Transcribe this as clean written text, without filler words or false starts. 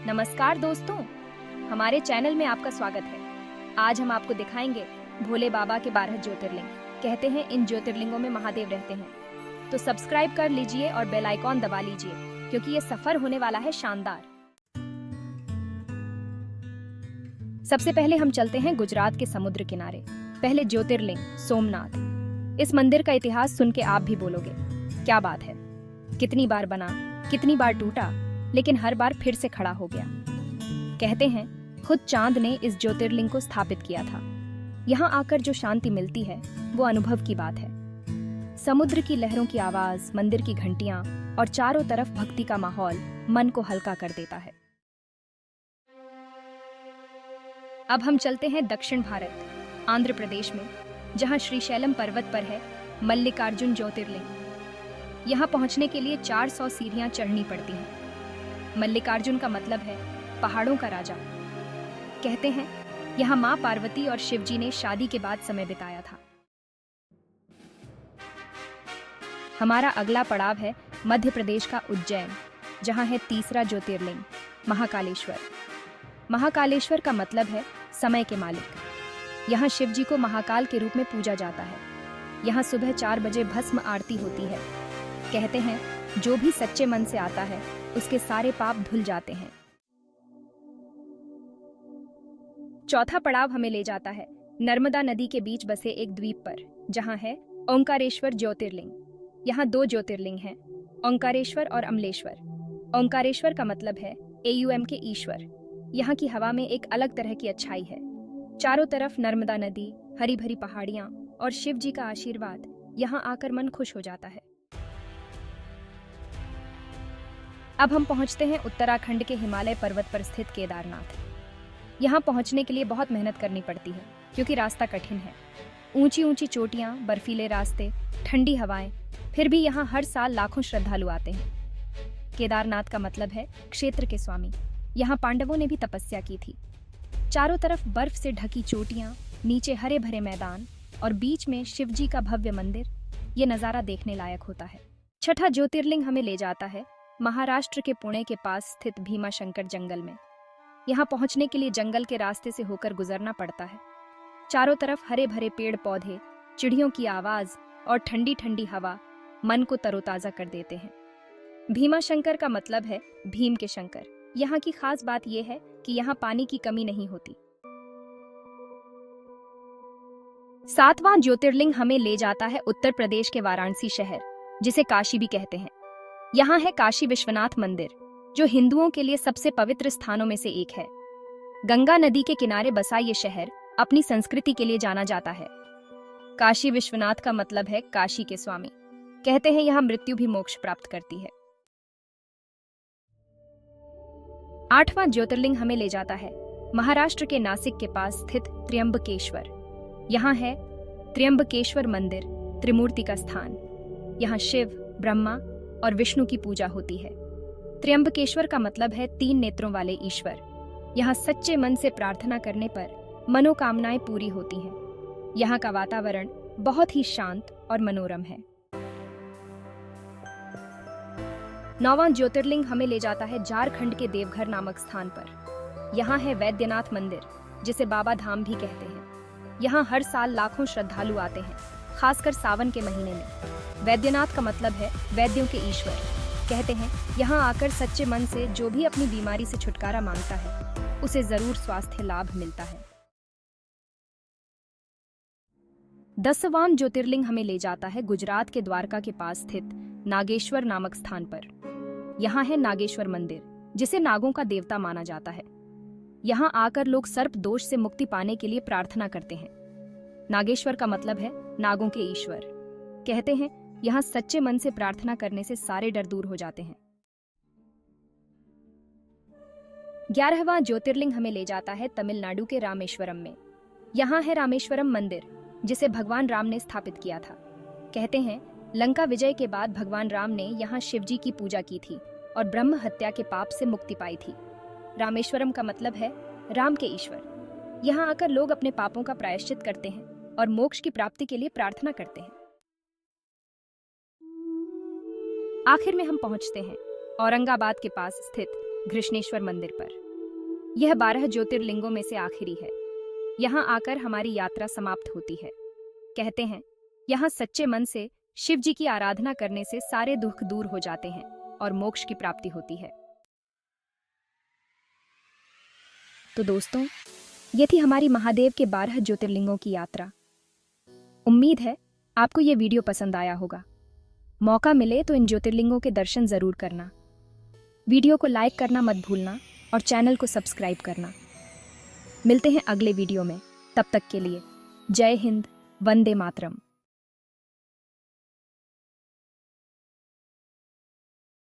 नमस्कार दोस्तों, हमारे चैनल में आपका स्वागत है। आज हम आपको दिखाएंगे भोले बाबा के 12 ज्योतिर्लिंग। कहते हैं इन ज्योतिर्लिंगों में महादेव रहते हैं। तो सब्सक्राइब कर लीजिए और बेल आइकॉन दबा लीजिए, क्योंकि ये सफर होने वाला है शानदार। सबसे पहले हम चलते हैं गुजरात के समुद्र किनारे। पहले ज्योतिर्लिंग सोमनाथ। इस मंदिर का इतिहास सुन के आप भी बोलोगे, क्या बात है, कितनी बार बना, कितनी बार टूटा, लेकिन हर बार फिर से खड़ा हो गया। कहते हैं खुद चांद ने इस ज्योतिर्लिंग को स्थापित किया था। यहाँ आकर जो शांति मिलती है वो अनुभव की बात है। समुद्र की लहरों की आवाज, मंदिर की घंटियां और चारों तरफ भक्ति का माहौल मन को हल्का कर देता है। अब हम चलते हैं दक्षिण भारत, आंध्र प्रदेश में, जहाँ श्रीशैलम पर्वत पर है मल्लिकार्जुन ज्योतिर्लिंग। यहाँ पहुंचने के लिए 400 सीढ़ियां चढ़नी पड़ती हैं। मल्लिकार्जुन का मतलब है पहाड़ों का राजा। कहते हैं यहाँ माँ पार्वती और शिवजी ने शादी के बाद समय बिताया था। हमारा अगला पड़ाव है मध्य प्रदेश का उज्जैन, जहाँ है तीसरा ज्योतिर्लिंग महाकालेश्वर। महाकालेश्वर का मतलब है समय के मालिक। यहाँ शिवजी को महाकाल के रूप में पूजा जाता है। यहाँ सुबह 4 बजे भस्म आरती होती है। कहते हैं जो भी सच्चे मन से आता है उसके सारे पाप धुल जाते हैं। चौथा पड़ाव हमें ले जाता है नर्मदा नदी के बीच बसे एक द्वीप पर, जहां है ओंकारेश्वर ज्योतिर्लिंग। यहाँ 2 ज्योतिर्लिंग हैं, ओंकारेश्वर और अमलेश्वर। ओंकारेश्वर का मतलब है AUM के ईश्वर। यहाँ की हवा में एक अलग तरह की अच्छाई है। चारों तरफ नर्मदा नदी, हरी भरी पहाड़ियां और शिव जी का आशीर्वाद। यहाँ आकर मन खुश हो जाता है। अब हम पहुंचते हैं उत्तराखंड के हिमालय पर्वत पर स्थित केदारनाथ। यहाँ पहुंचने के लिए बहुत मेहनत करनी पड़ती है, क्योंकि रास्ता कठिन है। ऊंची ऊंची चोटियां, बर्फीले रास्ते, ठंडी हवाएं, फिर भी यहाँ हर साल लाखों श्रद्धालु आते हैं। केदारनाथ का मतलब है क्षेत्र के स्वामी। यहाँ पांडवों ने भी तपस्या की थी। चारों तरफ बर्फ से ढकी चोटियां, नीचे हरे भरे मैदान और बीच में शिवजी का भव्य मंदिर। ये नज़ारा देखने लायक होता है। छठा ज्योतिर्लिंग हमें ले जाता है महाराष्ट्र के पुणे के पास स्थित भीमाशंकर जंगल में। यहाँ पहुंचने के लिए जंगल के रास्ते से होकर गुजरना पड़ता है। चारों तरफ हरे भरे पेड़ पौधे, चिड़ियों की आवाज और ठंडी ठंडी हवा मन को तरोताजा कर देते हैं। भीमाशंकर का मतलब है भीम के शंकर। यहाँ की खास बात यह है कि यहाँ पानी की कमी नहीं होती। 7वां ज्योतिर्लिंग हमें ले जाता है उत्तर प्रदेश के वाराणसी शहर, जिसे काशी भी कहते हैं। यहाँ है काशी विश्वनाथ मंदिर, जो हिंदुओं के लिए सबसे पवित्र स्थानों में से एक है। गंगा नदी के किनारे बसा ये शहर अपनी संस्कृति के लिए जाना जाता है। काशी विश्वनाथ का मतलब है काशी के स्वामी। कहते हैं यहाँ मृत्यु भी मोक्ष प्राप्त करती है। 8वां ज्योतिर्लिंग हमें ले जाता है महाराष्ट्र के नासिक के पास स्थित त्र्यंबकेश्वर। यहाँ है त्र्यंबकेश्वर मंदिर, त्रिमूर्ति का स्थान। यहाँ शिव, ब्रह्मा और विष्णु की पूजा होती है। त्र्यंबकेश्वर का मतलब है 3 नेत्रों वाले ईश्वर। यहाँ सच्चे मन से प्रार्थना करने पर मनोकामनाएं पूरी होती हैं। यहाँ का वातावरण बहुत ही शांत और मनोरम है। 9वां ज्योतिर्लिंग हमें ले जाता है झारखंड के देवघर नामक स्थान पर। यहाँ है वैद्यनाथ मंदिर, जिसे बाबा धाम भी कहते हैं। यहाँ हर साल लाखों श्रद्धालु आते हैं, खासकर सावन के महीने में। वैद्यनाथ का मतलब है वैद्यों के ईश्वर। कहते हैं यहाँ आकर सच्चे मन से जो भी अपनी बीमारी से छुटकारा मांगता है, उसे जरूर स्वास्थ्य लाभ मिलता है। 10वां ज्योतिर्लिंग हमें ले जाता है गुजरात के द्वारका के पास स्थित नागेश्वर नामक स्थान पर। यहाँ है नागेश्वर मंदिर, जिसे नागों का देवता माना जाता है। यहाँ आकर लोग सर्प दोष से मुक्ति पाने के लिए प्रार्थना करते हैं। नागेश्वर का मतलब है नागों के ईश्वर। कहते हैं यहाँ सच्चे मन से प्रार्थना करने से सारे डर दूर हो जाते हैं। 11वां ज्योतिर्लिंग हमें ले जाता है तमिलनाडु के रामेश्वरम में। यहाँ है रामेश्वरम मंदिर, जिसे भगवान राम ने स्थापित किया था। कहते हैं लंका विजय के बाद भगवान राम ने यहाँ शिवजी की पूजा की थी और ब्रह्म हत्या के पाप से मुक्ति पाई थी। रामेश्वरम का मतलब है राम के ईश्वर। यहाँ आकर लोग अपने पापों का प्रायश्चित करते हैं और मोक्ष की प्राप्ति के लिए प्रार्थना करते हैं। आखिर में हम पहुंचते हैं औरंगाबाद के पास स्थित घृष्णेश्वर मंदिर पर। यह 12 ज्योतिर्लिंगों में से आखिरी है। यहाँ आकर हमारी यात्रा समाप्त होती है। कहते हैं यहाँ सच्चे मन से शिव जी की आराधना करने से सारे दुख दूर हो जाते हैं और मोक्ष की प्राप्ति होती है। तो दोस्तों, ये थी हमारी महादेव के 12 ज्योतिर्लिंगों की यात्रा। उम्मीद है आपको ये वीडियो पसंद आया होगा। मौका मिले तो इन ज्योतिर्लिंगों के दर्शन जरूर करना। वीडियो को लाइक करना मत भूलना और चैनल को सब्सक्राइब करना। मिलते हैं अगले वीडियो में। तब तक के लिए जय हिंद, वंदे मातरम।